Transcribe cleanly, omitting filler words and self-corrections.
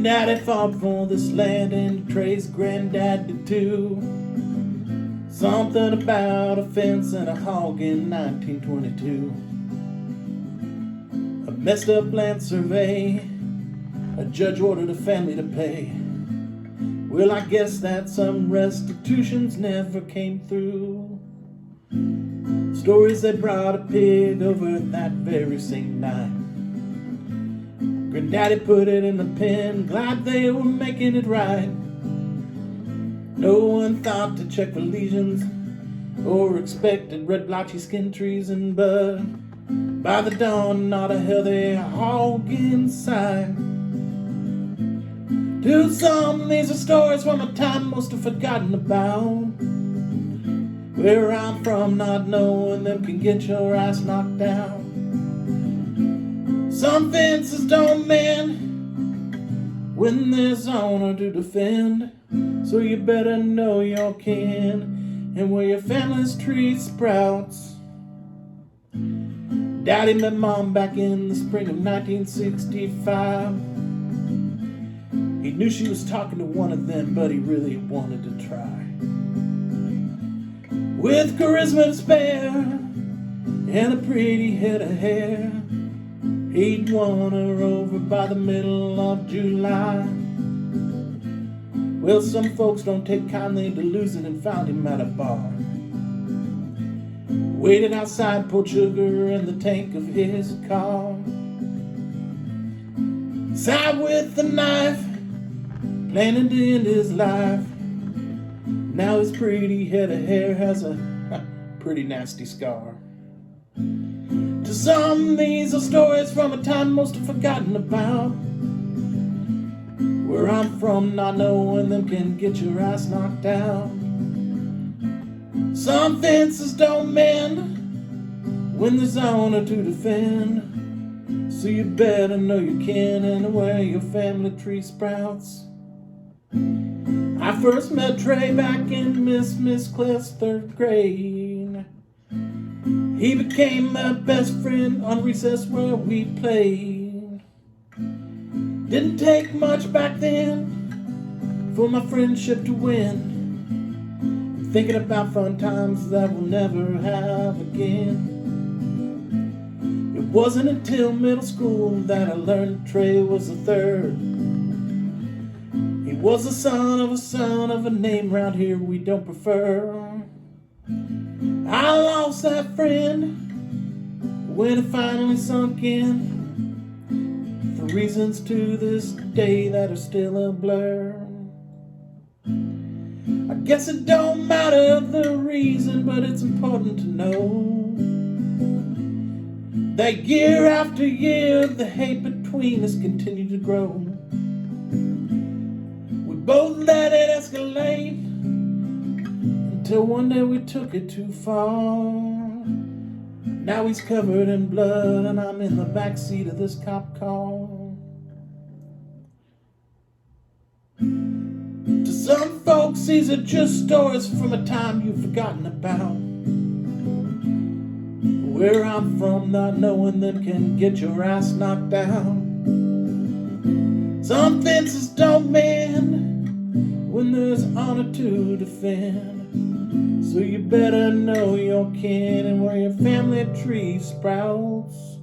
Granddaddy fought for this land and Trey's granddad did too. Something about a fence and a hog in 1922. A messed up land survey, a judge ordered a family to pay. Well, I guess that some restitutions never came through. Stories they brought a pig over that very same night. Granddaddy put it in the pen, glad they were making it right. No one thought to check for lesions or expected red blotchy skin treason, but by the dawn, not a healthy hog inside. To some, these are stories from a time most have forgotten about. Where I'm from, not knowing them can get your ass knocked down. Some fences don't mend when there's honor to defend, so you better know your kin and where your family's tree sprouts. Daddy met Mom back in the spring of 1965. He knew she was talking to one of them, but he really wanted to try. With charisma to spare and a pretty head of hair, he'd won her over by the middle of July. Well, some folks don't take kindly to losing and found him at a bar. Waited outside, poured sugar in the tank of his car. Side with the knife, planning to end his life. Now his pretty head of hair has a pretty nasty scar. To some, these are stories from a time most have forgotten about. Where I'm from, not knowing them can get your ass knocked out. Some fences don't mend when there's honor to defend, so you better know your kin and where your family tree sprouts. I first met Trey back in Miss Cliff's 3rd grade. He became my best friend on recess where we played. Didn't take much back then for my friendship to win. I'm thinking about fun times that we'll never have again. It wasn't until middle school that I learned Trey was the 3rd. He was the son of a name round here we don't prefer. I lost that friend when it finally sunk in, for reasons to this day that are still a blur. I guess it don't matter the reason, but it's important to know that year after year the hate between us continued to grow. We both let it escalate until one day we took it too far. Now he's covered in blood and I'm in the backseat of this cop car. To some folks, these are just stories from a time you've forgotten about. Where I'm from, not knowing them can get your ass knocked down. Some fences don't mend when there's honor to defend, so you better know your kin and where your family tree sprouts.